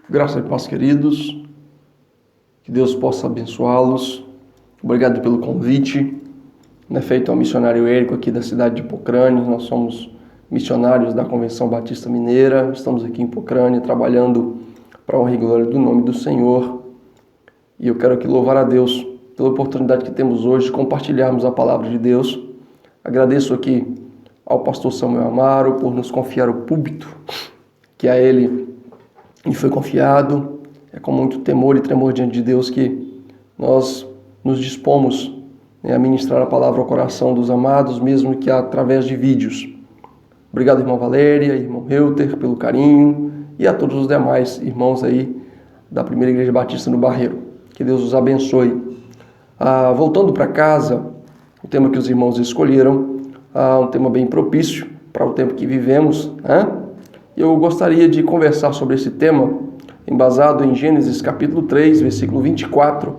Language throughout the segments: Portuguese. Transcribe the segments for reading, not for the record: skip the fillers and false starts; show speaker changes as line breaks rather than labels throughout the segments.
Graça e paz, queridos. Que Deus possa abençoá-los. Obrigado pelo convite. Feito ao missionário Érico aqui da cidade de Pocrane. Nós somos missionários da Convenção Batista Mineira. Estamos aqui em Pocrane trabalhando para a honra e glória do nome do Senhor. E eu quero aqui louvar a Deus pela oportunidade que temos hoje de compartilharmos a palavra de Deus. Agradeço aqui ao pastor Samuel Amaro por nos confiar o púlpito que a ele foi confiado. É com muito temor e tremor diante de Deus que nós nos dispomos a ministrar a palavra ao coração dos amados, mesmo que através de vídeos. Obrigado, irmã Valéria, irmão Reuter, pelo carinho, e a todos os demais irmãos aí da Primeira Igreja Batista no Barreiro. Que Deus os abençoe. Voltando para casa, o tema que os irmãos escolheram, um tema bem propício para o tempo que vivemos, Eu gostaria de conversar sobre esse tema, embasado em Gênesis capítulo 3, versículo 24,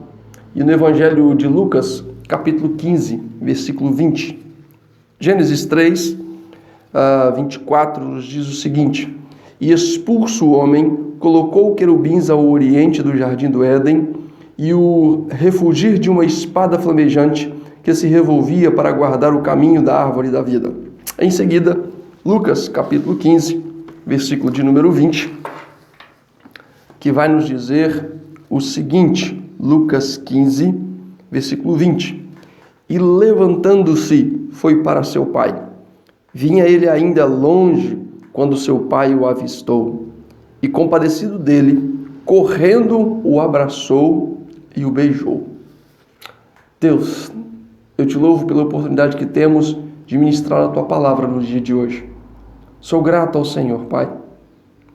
e no Evangelho de Lucas, capítulo 15, versículo 20. Gênesis 3, 24, nos diz o seguinte: E expulso o homem, colocou querubins ao oriente do jardim do Éden, e o refulgir de uma espada flamejante que se revolvia para guardar o caminho da árvore da vida. Em seguida, Lucas, capítulo 15, versículo de número 20, que vai nos dizer o seguinte, Lucas 15, versículo 20. E levantando-se, foi para seu pai. Vinha ele ainda longe, quando seu pai o avistou. E compadecido dele, correndo, o abraçou e o beijou. Deus, eu te louvo pela oportunidade que temos de ministrar a tua palavra no dia de hoje. Sou grato ao Senhor, Pai,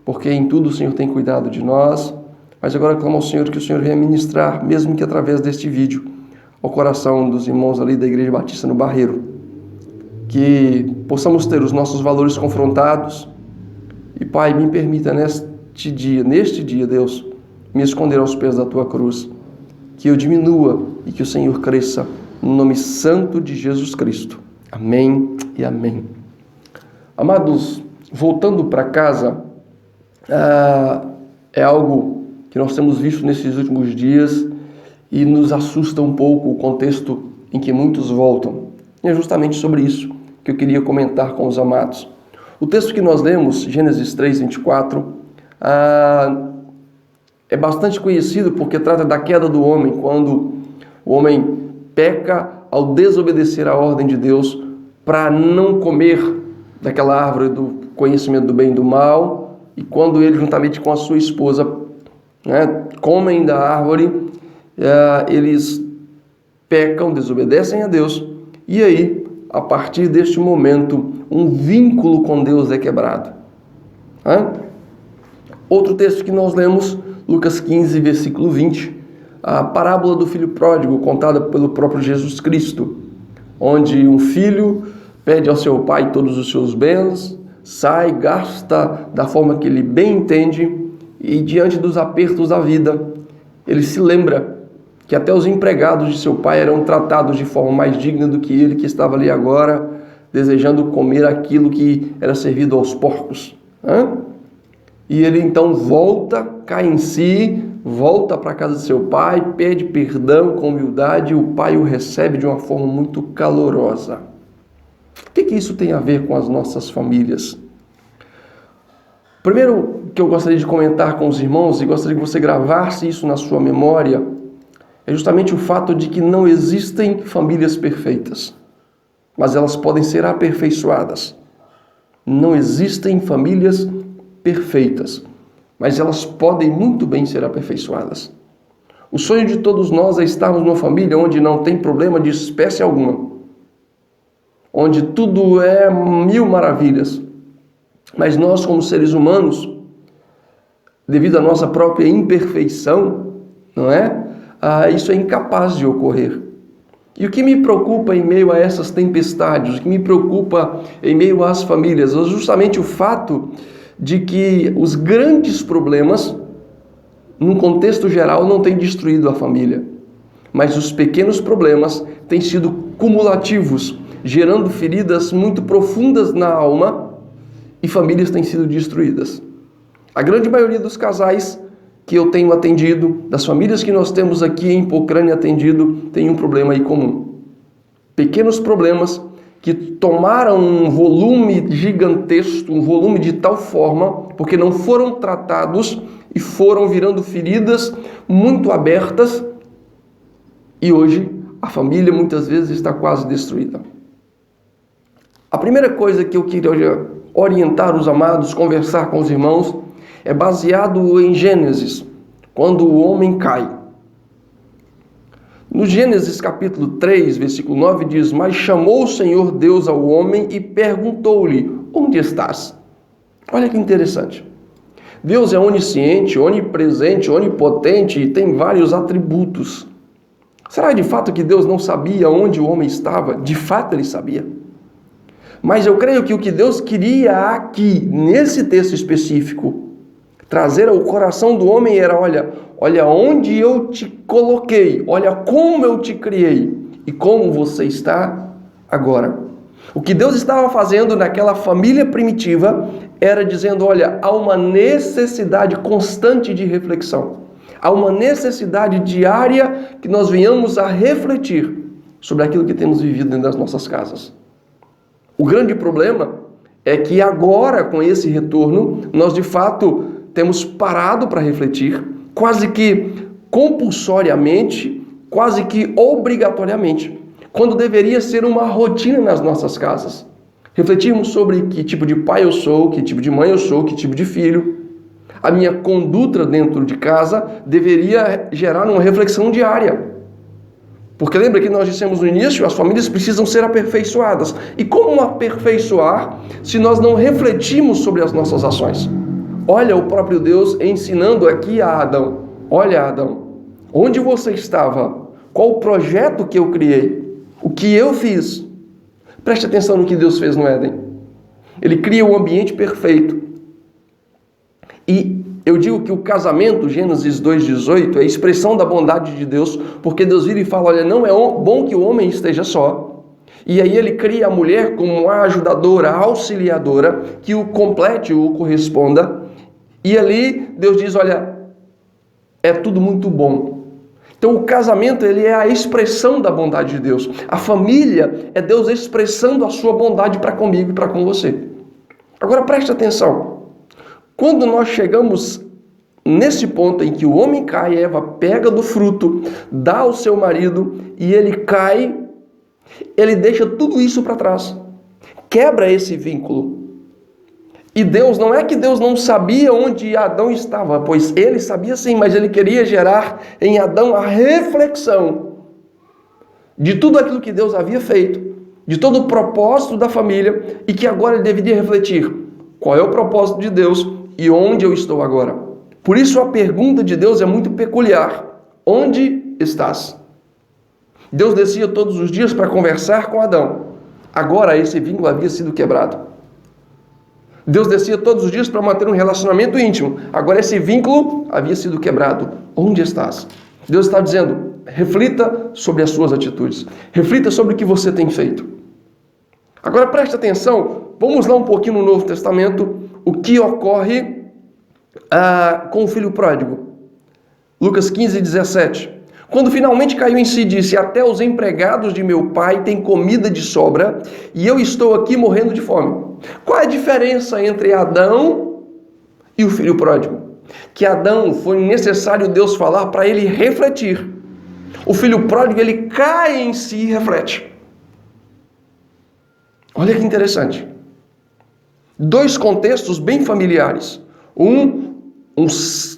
porque em tudo o Senhor tem cuidado de nós, mas agora clamo ao Senhor que o Senhor venha ministrar, mesmo que através deste vídeo, ao coração dos irmãos ali da Igreja Batista no Barreiro, que possamos ter os nossos valores confrontados, e Pai, me permita neste dia, Deus, me esconder aos pés da tua cruz, que eu diminua e que o Senhor cresça, no nome santo de Jesus Cristo. Amém e amém. Amados, voltando para casa, é algo que nós temos visto nesses últimos dias e nos assusta um pouco o contexto em que muitos voltam. E é justamente sobre isso que eu queria comentar com os amados. O texto que nós lemos, Gênesis 3, 24, é bastante conhecido porque trata da queda do homem, quando o homem peca ao desobedecer a ordem de Deus para não comer daquela árvore do conhecimento do bem e do mal, e quando ele, juntamente com a sua esposa, comem da árvore, eles pecam, desobedecem a Deus, e aí, a partir deste momento, um vínculo com Deus é quebrado. Outro texto que nós lemos, Lucas 15, versículo 20, a parábola do filho pródigo, contada pelo próprio Jesus Cristo, onde um filho pede ao seu pai todos os seus bens, sai, gasta da forma que ele bem entende, e diante dos apertos da vida, ele se lembra que até os empregados de seu pai eram tratados de forma mais digna do que ele, que estava ali agora, desejando comer aquilo que era servido aos porcos. E ele então volta, cai em si, volta para a casa de seu pai, pede perdão com humildade, e o pai o recebe de uma forma muito calorosa. O que isso tem a ver com as nossas famílias? Primeiro que eu gostaria de comentar com os irmãos, e gostaria que você gravasse isso na sua memória, é justamente o fato de que não existem famílias perfeitas, mas elas podem ser aperfeiçoadas. Não existem famílias perfeitas, mas elas podem muito bem ser aperfeiçoadas. O sonho de todos nós é estarmos numa família onde não tem problema de espécie alguma, onde tudo é mil maravilhas. Mas nós, como seres humanos, devido à nossa própria imperfeição, isso é incapaz de ocorrer. E o que me preocupa em meio a essas tempestades, o que me preocupa em meio às famílias, é justamente o fato de que os grandes problemas, num contexto geral, não têm destruído a família. Mas os pequenos problemas têm sido cumulativos, gerando feridas muito profundas na alma, e famílias têm sido destruídas. A grande maioria dos casais que eu tenho atendido, das famílias que nós temos aqui em Pocrane atendido, tem um problema aí comum. Pequenos problemas que tomaram um volume gigantesco, um volume de tal forma, porque não foram tratados e foram virando feridas muito abertas, e hoje a família muitas vezes está quase destruída. A primeira coisa que eu queria orientar os amados, conversar com os irmãos, é baseado em Gênesis, quando o homem cai. No Gênesis capítulo 3, versículo 9 diz: Mas chamou o Senhor Deus ao homem e perguntou-lhe: Onde estás? Olha que interessante. Deus é onisciente, onipresente, onipotente e tem vários atributos. Será de fato que Deus não sabia onde o homem estava? De fato ele sabia. Mas eu creio que o que Deus queria aqui, nesse texto específico, trazer ao coração do homem era: olha onde eu te coloquei, olha como eu te criei e como você está agora. O que Deus estava fazendo naquela família primitiva era dizendo: olha, há uma necessidade constante de reflexão. Há uma necessidade diária que nós venhamos a refletir sobre aquilo que temos vivido dentro das nossas casas. O grande problema é que agora, com esse retorno, nós de fato temos parado para refletir, quase que compulsoriamente, quase que obrigatoriamente, quando deveria ser uma rotina nas nossas casas. Refletirmos sobre que tipo de pai eu sou, que tipo de mãe eu sou, que tipo de filho. A minha conduta dentro de casa deveria gerar uma reflexão diária. Porque lembra que nós dissemos no início, as famílias precisam ser aperfeiçoadas. E como aperfeiçoar se nós não refletimos sobre as nossas ações? Olha o próprio Deus ensinando aqui a Adão. Olha, Adão, onde você estava? Qual o projeto que eu criei? O que eu fiz? Preste atenção no que Deus fez no Éden. Ele cria um ambiente perfeito. E eu digo que o casamento, Gênesis 2,18, é a expressão da bondade de Deus, porque Deus vira e fala: olha, não é bom que o homem esteja só. E aí ele cria a mulher como a ajudadora, a auxiliadora, que o complete, o corresponda. E ali Deus diz: olha, é tudo muito bom. Então o casamento, ele é a expressão da bondade de Deus. A família é Deus expressando a sua bondade para comigo e para com você. Agora preste atenção. Quando nós chegamos nesse ponto em que o homem cai, Eva pega do fruto, dá ao seu marido e ele cai, ele deixa tudo isso para trás. Quebra esse vínculo. E Deus, não é que Deus não sabia onde Adão estava, pois ele sabia sim, mas ele queria gerar em Adão a reflexão de tudo aquilo que Deus havia feito, de todo o propósito da família, e que agora ele deveria refletir: qual é o propósito de Deus e onde eu estou agora? Por isso a pergunta de Deus é muito peculiar: onde estás? Deus descia todos os dias para conversar com Adão. Agora esse vínculo havia sido quebrado. Deus descia todos os dias para manter um relacionamento íntimo. Agora esse vínculo havia sido quebrado. Onde estás? Deus está dizendo: reflita sobre as suas atitudes. Reflita sobre o que você tem feito. Agora preste atenção. Vamos lá um pouquinho no Novo Testamento. O que ocorre com o filho pródigo. Lucas 15, 17. Quando finalmente caiu em si, disse: até os empregados de meu pai têm comida de sobra e eu estou aqui morrendo de fome. Qual é a diferença entre Adão e o filho pródigo? Que Adão foi necessário Deus falar para ele refletir. O filho pródigo, ele cai em si e reflete. Olha que interessante. Dois contextos bem familiares. Um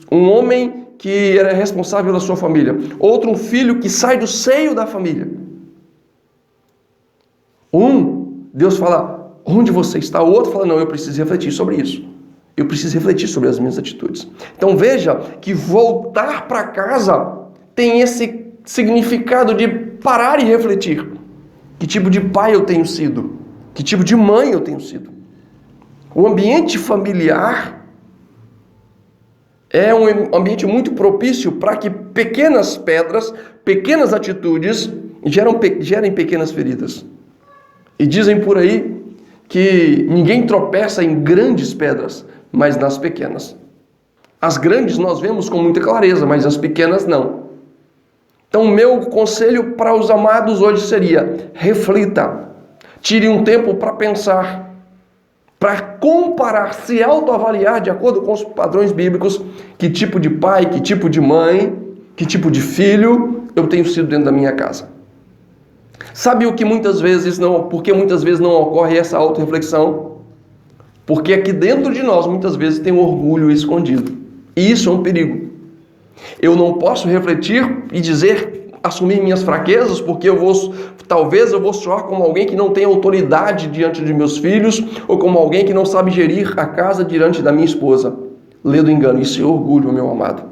homem que era responsável pela sua família. Outro, um filho que sai do seio da família. Deus fala: onde você está? O outro fala: não, eu preciso refletir sobre isso. Eu preciso refletir sobre as minhas atitudes. Então veja que voltar para casa tem esse significado de parar e refletir. Que tipo de pai eu tenho sido? Que tipo de mãe eu tenho sido? O ambiente familiar é um ambiente muito propício para que pequenas pedras, pequenas atitudes gerem pequenas feridas. E dizem por aí que ninguém tropeça em grandes pedras, mas nas pequenas. As grandes nós vemos com muita clareza, mas as pequenas não. Então, o meu conselho para os amados hoje seria: reflita, tire um tempo para pensar, para comparar, se autoavaliar de acordo com os padrões bíblicos, que tipo de pai, que tipo de mãe, que tipo de filho eu tenho sido dentro da minha casa. Sabe o que porque muitas vezes não ocorre essa autorreflexão? Porque aqui dentro de nós muitas vezes tem um orgulho escondido. E isso é um perigo. Eu não posso refletir e assumir minhas fraquezas, porque talvez eu vou soar como alguém que não tem autoridade diante de meus filhos, ou como alguém que não sabe gerir a casa diante da minha esposa. Lê do engano, isso é orgulho, meu amado.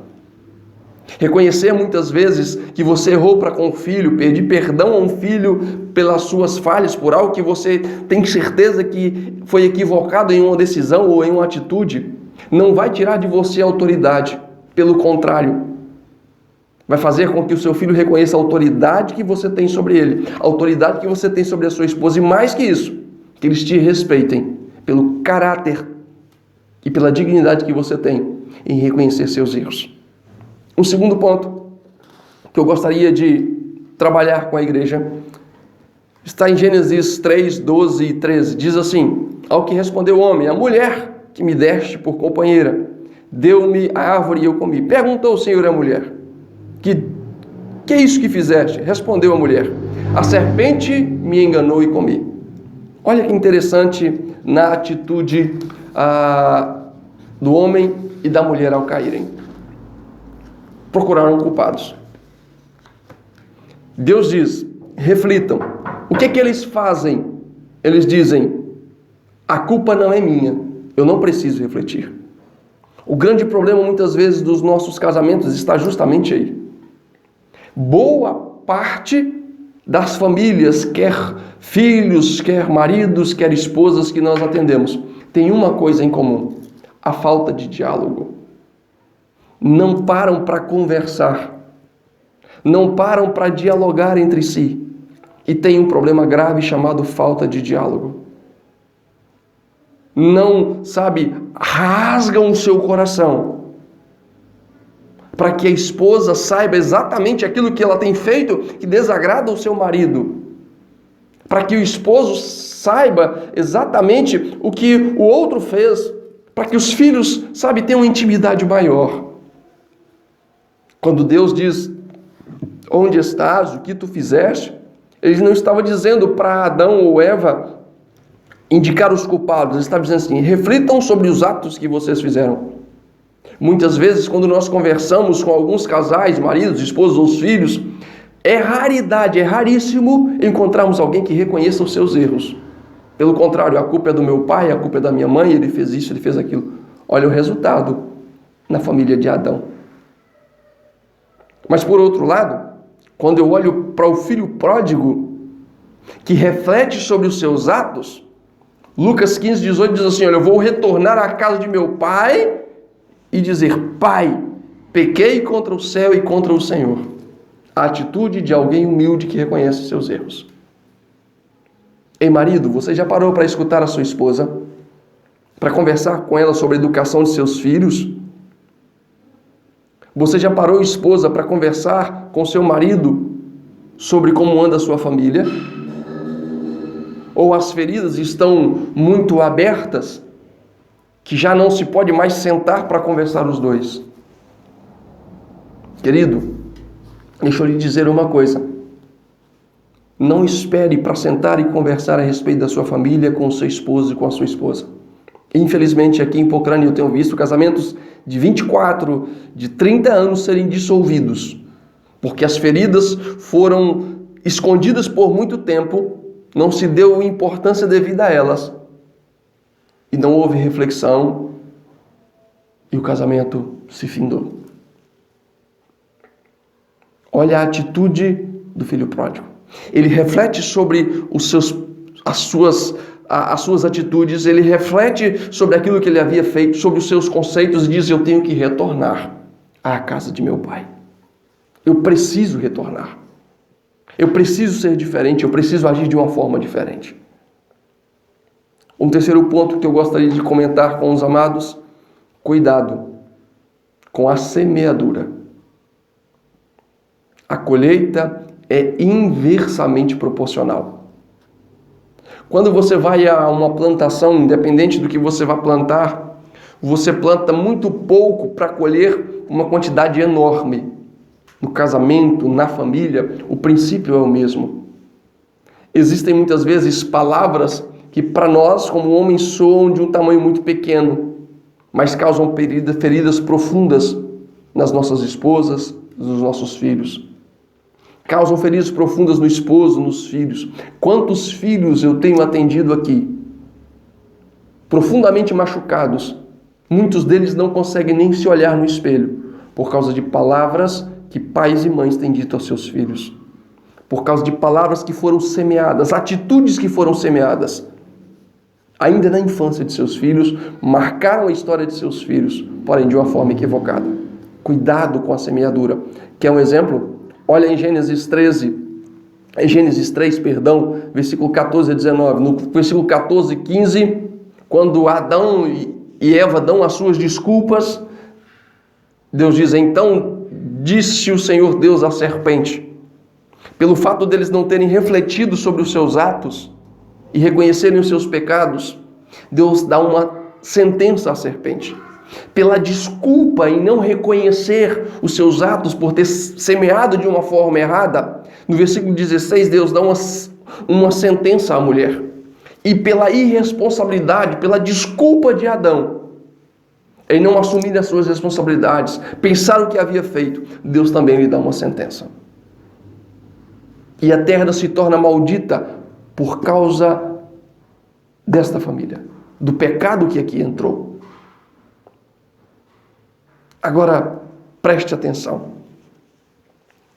Reconhecer muitas vezes que você errou para com o filho, pedir perdão a um filho pelas suas falhas, por algo que você tem certeza que foi equivocado em uma decisão ou em uma atitude, não vai tirar de você a autoridade. Pelo contrário, vai fazer com que o seu filho reconheça a autoridade que você tem sobre ele, a autoridade que você tem sobre a sua esposa, e mais que isso, que eles te respeitem pelo caráter e pela dignidade que você tem em reconhecer seus erros. Um segundo ponto que eu gostaria de trabalhar com a igreja está em Gênesis 3, 12 e 13. Diz assim: ao que respondeu o homem: a mulher que me deste por companheira deu-me a árvore e eu comi. Perguntou o Senhor à mulher: que é isso que fizeste? Respondeu a mulher: a serpente me enganou e comi. Olha que interessante na atitude do homem e da mulher ao caírem. Procuraram culpados. Deus diz: reflitam. O que eles fazem? Eles dizem: a culpa não é minha, eu não preciso refletir. O grande problema muitas vezes dos nossos casamentos está justamente aí. Boa parte das famílias, quer filhos, quer maridos, quer esposas que nós atendemos, tem uma coisa em comum: a falta de diálogo. Não param para conversar, não param para dialogar entre si, e tem um problema grave chamado falta de diálogo. Não, rasgam o seu coração para que a esposa saiba exatamente aquilo que ela tem feito que desagrada o seu marido, para que o esposo saiba exatamente o que o outro fez, para que os filhos, tenham uma intimidade maior. Quando Deus diz: onde estás, o que tu fizeste, Ele não estava dizendo para Adão ou Eva indicar os culpados. Ele estava dizendo assim: reflitam sobre os atos que vocês fizeram. Muitas vezes, quando nós conversamos com alguns casais, maridos, esposos ou filhos, é raridade, é raríssimo encontrarmos alguém que reconheça os seus erros. Pelo contrário, a culpa é do meu pai, a culpa é da minha mãe, ele fez isso, ele fez aquilo. Olha o resultado na família de Adão. Mas por outro lado, quando eu olho para o filho pródigo, que reflete sobre os seus atos, Lucas 15, 18 diz assim: olha, eu vou retornar à casa de meu pai e dizer: pai, pequei contra o céu e contra o Senhor. A atitude de alguém humilde que reconhece seus erros. Ei, marido, você já parou para escutar a sua esposa? Para conversar com ela sobre a educação de seus filhos? Você já parou, esposa, para conversar com seu marido sobre como anda a sua família? Ou as feridas estão muito abertas, que já não se pode mais sentar para conversar os dois? Querido, deixa eu lhe dizer uma coisa. Não espere para sentar e conversar a respeito da sua família com o seu esposo e com a sua esposa. Infelizmente, aqui em Pocrane eu tenho visto casamentos de 24, de 30 anos serem dissolvidos, porque as feridas foram escondidas por muito tempo, não se deu importância devida a elas, e não houve reflexão, e o casamento se findou. Olha a atitude do filho pródigo. Ele reflete sobre as suas atitudes, ele reflete sobre aquilo que ele havia feito, sobre os seus conceitos, e diz: eu tenho que retornar à casa de meu pai. Eu preciso retornar. Eu preciso ser diferente, eu preciso agir de uma forma diferente. Um terceiro ponto que eu gostaria de comentar com os amados: cuidado. com a semeadura. A colheita é inversamente proporcional. Quando você vai a uma plantação, independente do que você vai plantar, você planta muito pouco para colher uma quantidade enorme. No casamento, na família, o princípio é o mesmo. Existem muitas vezes palavras que para nós, como homens, soam de um tamanho muito pequeno, mas causam feridas profundas nas nossas esposas, nos nossos filhos. Causam feridas profundas no esposo, nos filhos. Quantos filhos eu tenho atendido aqui, profundamente machucados? Muitos deles não conseguem nem se olhar no espelho, por causa de palavras que pais e mães têm dito aos seus filhos. Por causa de palavras que foram semeadas, atitudes que foram semeadas, ainda na infância de seus filhos, marcaram a história de seus filhos, porém de uma forma equivocada. Cuidado com a semeadura. Quer um exemplo? Olha em Gênesis 3, versículo 14 a 19. No versículo 14 e 15, quando Adão e Eva dão as suas desculpas, Deus diz: então disse o Senhor Deus à serpente, pelo fato deles não terem refletido sobre os seus atos e reconhecerem os seus pecados, Deus dá uma sentença à serpente. Pela desculpa em não reconhecer os seus atos por ter semeado de uma forma errada, no versículo 16, Deus dá uma sentença à mulher. E pela irresponsabilidade, pela desculpa de Adão, em não assumir as suas responsabilidades, pensar o que havia feito, Deus também lhe dá uma sentença. E a terra se torna maldita por causa desta família, do pecado que aqui entrou. Agora, preste atenção.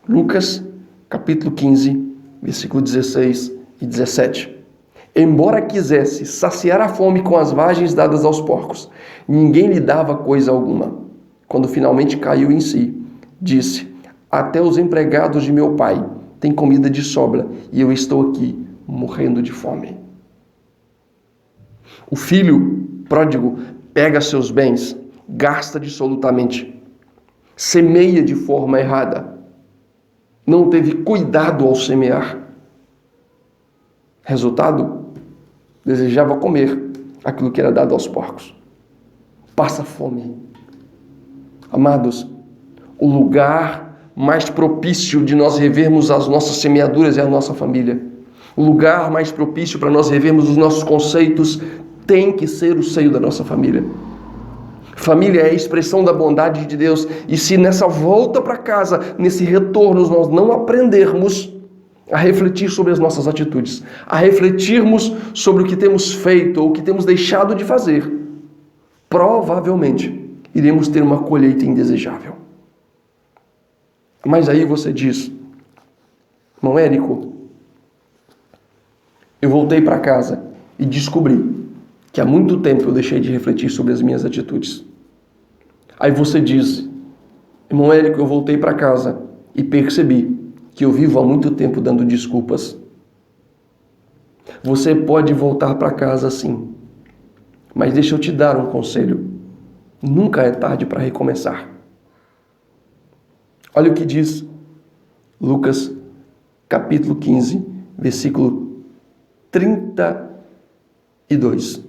Lucas, capítulo 15, versículo 16 e 17. Embora quisesse saciar a fome com as vagens dadas aos porcos, ninguém lhe dava coisa alguma. Quando finalmente caiu em si, disse: até os empregados de meu pai têm comida de sobra e eu estou aqui morrendo de fome. O filho pródigo pega seus bens, gasta dissolutamente, semeia de forma errada, não teve cuidado ao semear. Resultado, desejava comer aquilo que era dado aos porcos. Passa fome. Amados, o lugar mais propício de nós revermos as nossas semeaduras é a nossa família. O lugar mais propício para nós revermos os nossos conceitos tem que ser o seio da nossa família. Família é a expressão da bondade de Deus. E se nessa volta para casa, nesse retorno, nós não aprendermos a refletir sobre as nossas atitudes, a refletirmos sobre o que temos feito ou o que temos deixado de fazer, provavelmente iremos ter uma colheita indesejável. Mas aí você diz: irmão Érico, eu voltei para casa e descobri que há muito tempo eu deixei de refletir sobre as minhas atitudes. Aí você diz: irmão Érico, eu voltei para casa e percebi que eu vivo há muito tempo dando desculpas. Você pode voltar para casa sim, mas deixa eu te dar um conselho. Nunca é tarde para recomeçar. Olha o que diz Lucas, capítulo 15, versículo 32.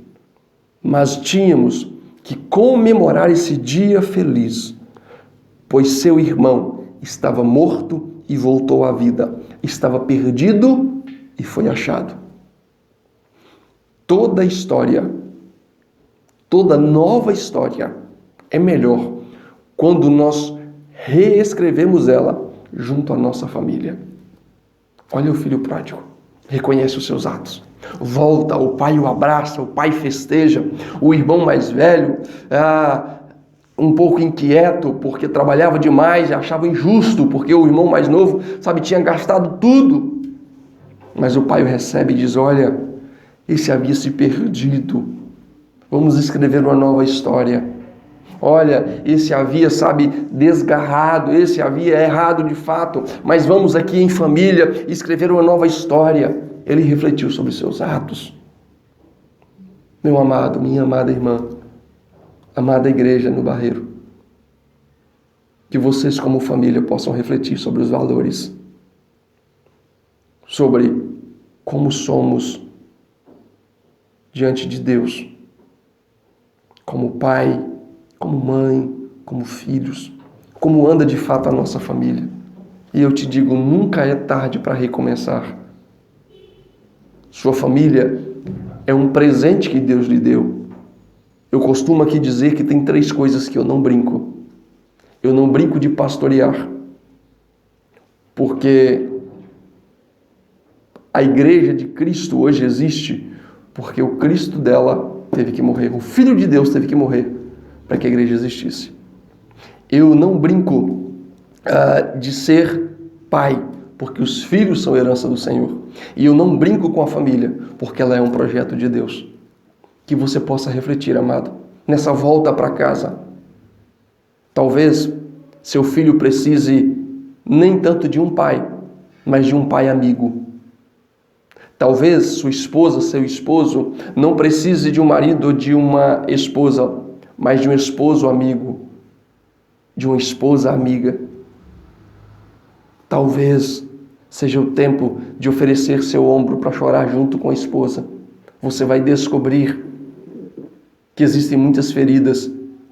Mas tínhamos que comemorar esse dia feliz, pois seu irmão estava morto e voltou à vida, estava perdido e foi achado. Toda história, toda nova história é melhor quando nós reescrevemos ela junto à nossa família. Olha o filho pródigo, reconhece os seus atos, volta, o pai o abraça, o pai festeja, o irmão mais velho, um pouco inquieto porque trabalhava demais e achava injusto porque o irmão mais novo, tinha gastado tudo. Mas o pai o recebe e diz: olha, esse havia se perdido, vamos escrever uma nova história. Olha, esse havia, desgarrado, esse havia errado de fato, mas vamos aqui em família escrever uma nova história. Ele refletiu sobre seus atos. Meu amado, minha amada irmã, amada igreja no Barreiro, que vocês como família possam refletir sobre os valores, sobre como somos diante de Deus, como pai, como mãe, como filhos, como anda de fato a nossa família. E eu te digo, nunca é tarde para recomeçar. Sua família é um presente que Deus lhe deu. Eu costumo aqui dizer que tem 3 coisas que eu não brinco. Eu não brinco de pastorear, porque a igreja de Cristo hoje existe porque o Cristo dela teve que morrer, o Filho de Deus teve que morrer para que a igreja existisse. Eu não brinco de ser pai, porque os filhos são herança do Senhor. E eu não brinco com a família, porque ela é um projeto de Deus. Que você possa refletir, amado, nessa volta para casa. Talvez seu filho precise nem tanto de um pai, mas de um pai amigo. Talvez sua esposa, seu esposo, não precise de um marido ou de uma esposa, mas de um esposo amigo, de uma esposa amiga. Talvez seja o tempo de oferecer seu ombro para chorar junto com a esposa. Você vai descobrir que existem muitas feridas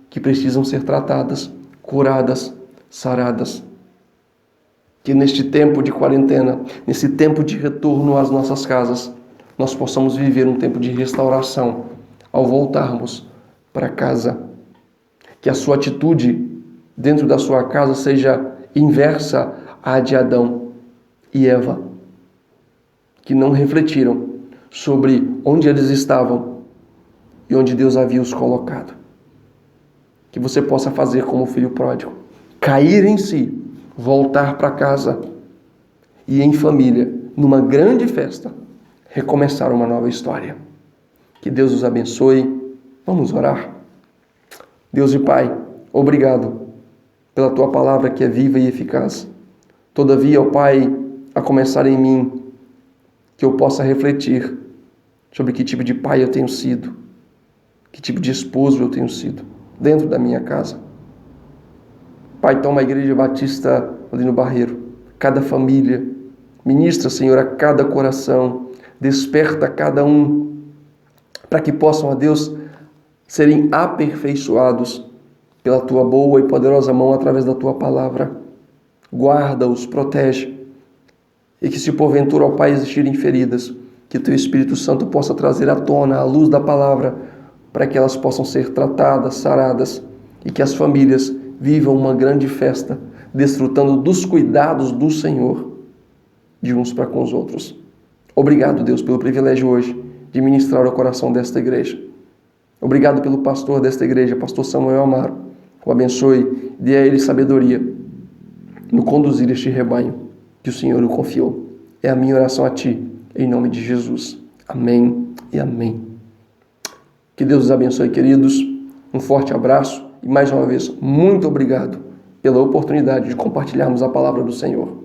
que precisam ser tratadas, curadas, saradas. Que neste tempo de quarentena, nesse tempo de retorno às nossas casas, nós possamos viver um tempo de restauração ao voltarmos para casa. Que a sua atitude dentro da sua casa seja inversa à de Adão e Eva, que não refletiram sobre onde eles estavam e onde Deus havia os colocado. Que você possa fazer como o filho pródigo, cair em si, voltar para casa e em família, numa grande festa, recomeçar uma nova história. Que Deus os abençoe. Vamos orar. Deus e Pai, obrigado pela Tua palavra que é viva e eficaz. Todavia, ó Pai, a começar em mim, que eu possa refletir sobre que tipo de pai eu tenho sido, que tipo de esposo eu tenho sido dentro da minha casa. Pai, toma a Igreja Batista ali no Barreiro, cada família, ministra, Senhor, a cada coração, desperta cada um, para que possam, ó Deus, serem aperfeiçoados pela Tua boa e poderosa mão através da Tua palavra. Guarda-os, protege, e que se porventura, ó Pai, existirem feridas, que o Teu Espírito Santo possa trazer à tona a luz da palavra, para que elas possam ser tratadas, saradas, e que as famílias vivam uma grande festa, desfrutando dos cuidados do Senhor, de uns para com os outros. Obrigado, Deus, pelo privilégio hoje de ministrar o coração desta igreja. Obrigado pelo pastor desta igreja, pastor Samuel Amaro. O abençoe, dê a ele sabedoria no conduzir este rebanho que o Senhor o confiou. É a minha oração a Ti, em nome de Jesus. Amém e amém. Que Deus os abençoe, queridos. Um forte abraço e, mais uma vez, muito obrigado pela oportunidade de compartilharmos a palavra do Senhor.